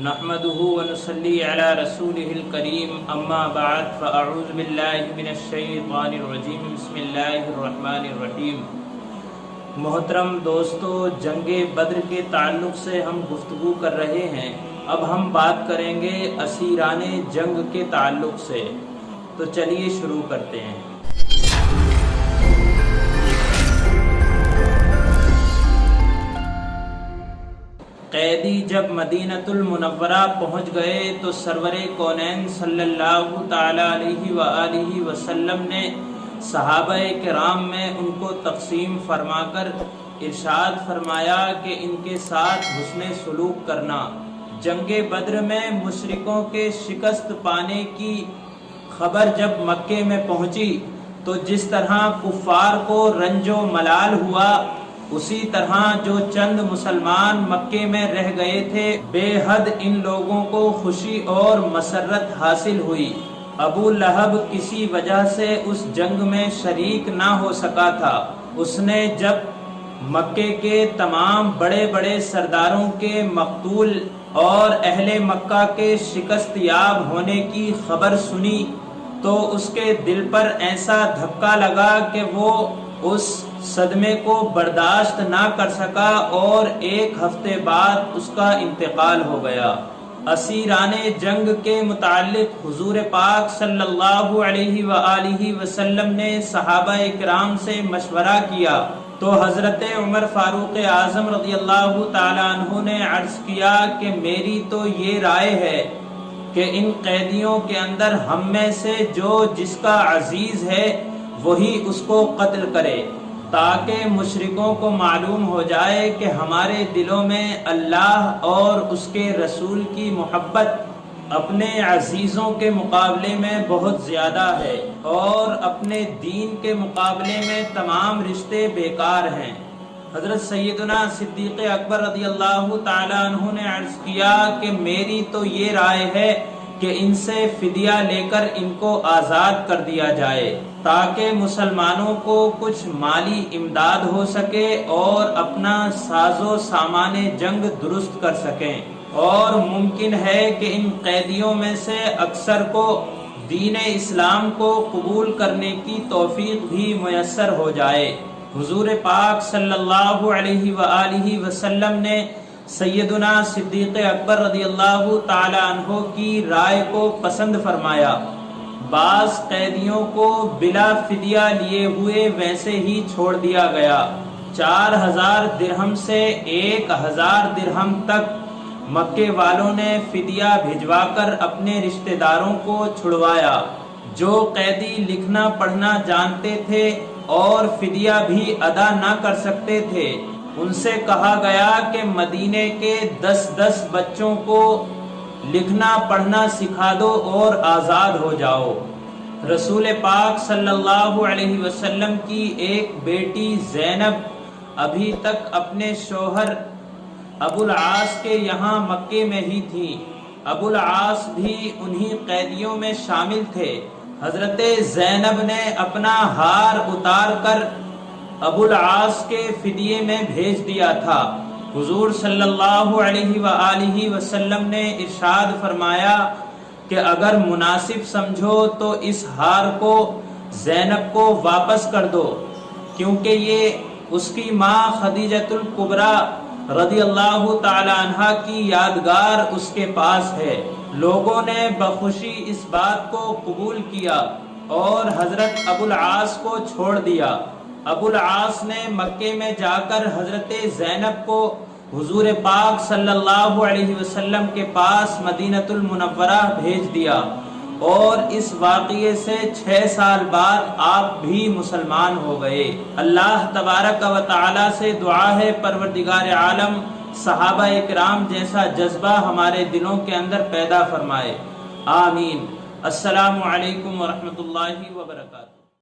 نحمده ونصلي على رسوله الكريم اما بعد فاعوذ بالله من الشیطان الرجیم بسم اللہ الرحمن الرحیم۔ محترم دوستو، جنگ بدر کے تعلق سے ہم گفتگو کر رہے ہیں۔ اب ہم بات کریں گے اسیران جنگ کے تعلق سے، تو چلیے شروع کرتے ہیں۔ قیدی جب مدینۃ المنورہ پہنچ گئے تو سرور کونین صلی اللہ تعالی علیہ وآلہ وسلم نے صحابہ کرام میں ان کو تقسیم فرما کر ارشاد فرمایا کہ ان کے ساتھ حسن سلوک کرنا۔ جنگ بدر میں مشرکوں کے شکست پانے کی خبر جب مکے میں پہنچی تو جس طرح کفار کو رنج و ملال ہوا، اسی طرح جو چند مسلمان مکے میں رہ گئے تھے بے حد ان لوگوں کو خوشی اور مسرت حاصل ہوئی۔ ابو لہب کسی وجہ سے اس جنگ میں شریک نہ ہو سکا تھا۔ اس نے جب مکے کے تمام بڑے بڑے سرداروں کے مقتول اور اہل مکہ کے شکست یاب ہونے کی خبر سنی تو اس کے دل پر ایسا دھکا لگا کہ وہ اس صدمے کو برداشت نہ کر سکا اور ایک ہفتے بعد اس کا انتقال ہو گیا۔ اسیران جنگ کے متعلق حضور پاک صلی اللہ علیہ وآلہ وسلم نے صحابہ کرام سے مشورہ کیا تو حضرت عمر فاروق اعظم رضی اللہ تعالی عنہ نے عرض کیا کہ میری تو یہ رائے ہے کہ ان قیدیوں کے اندر ہم میں سے جو جس کا عزیز ہے وہی اس کو قتل کرے، تاکہ مشرکوں کو معلوم ہو جائے کہ ہمارے دلوں میں اللہ اور اس کے رسول کی محبت اپنے عزیزوں کے مقابلے میں بہت زیادہ ہے اور اپنے دین کے مقابلے میں تمام رشتے بیکار ہیں۔ حضرت سیدنا صدیق اکبر رضی اللہ تعالی عنہ نے عرض کیا کہ میری تو یہ رائے ہے کہ ان سے فدیہ لے کر ان کو آزاد کر دیا جائے تاکہ مسلمانوں کو کچھ مالی امداد ہو سکے اور اپنا ساز و سامان جنگ درست کر سکیں، اور ممکن ہے کہ ان قیدیوں میں سے اکثر کو دین اسلام کو قبول کرنے کی توفیق بھی میسر ہو جائے۔ حضور پاک صلی اللہ علیہ وآلہ وسلم نے سیدنا صدیق اکبر رضی اللہ تعالی عنہ کی رائے کو پسند فرمایا۔ بعض قیدیوں کو بلا فدیہ لیے ہوئے ویسے ہی چھوڑ دیا گیا۔ 4000 درہم سے 1000 درہم تک مکے والوں نے فدیہ بھجوا کر اپنے رشتہ داروں کو چھڑوایا۔ جو قیدی لکھنا پڑھنا جانتے تھے اور فدیہ بھی ادا نہ کر سکتے تھے، ان سے کہا گیا کہ مدینے کے 10 بچوں کو لکھنا پڑھنا سکھا دو اور آزاد ہو جاؤ۔ رسول پاک صلی اللہ علیہ وسلم کی ایک بیٹی زینب ابھی تک اپنے شوہر ابو العاص کے یہاں مکے میں ہی تھی۔ ابو العاص بھی انہی قیدیوں میں شامل تھے۔ حضرت زینب نے اپنا ہار اتار کر ابو العاص کے فدیے میں بھیج دیا تھا۔ حضور صلی اللہ علیہ وآلہ وسلم نے ارشاد فرمایا کہ اگر مناسب سمجھو تو اس ہار کو زینب کو واپس کر دو، کیونکہ یہ اس کی ماں خدیجۃ الکبریٰ رضی اللہ تعالی عنہا کی یادگار اس کے پاس ہے۔ لوگوں نے بخوشی اس بات کو قبول کیا اور حضرت ابو العاص کو چھوڑ دیا۔ ابو العاص نے مکے میں جا کر حضرت زینب کو حضور پاک صلی اللہ علیہ وسلم کے پاس مدینۃ المنورہ بھیج دیا، اور اس واقعے سے 6 سال بعد آپ بھی مسلمان ہو گئے۔ اللہ تبارک و تعالی سے دعا ہے پروردگار عالم صحابہ کرام جیسا جذبہ ہمارے دلوں کے اندر پیدا فرمائے، آمین۔ السلام علیکم ورحمۃ اللہ وبرکاتہ۔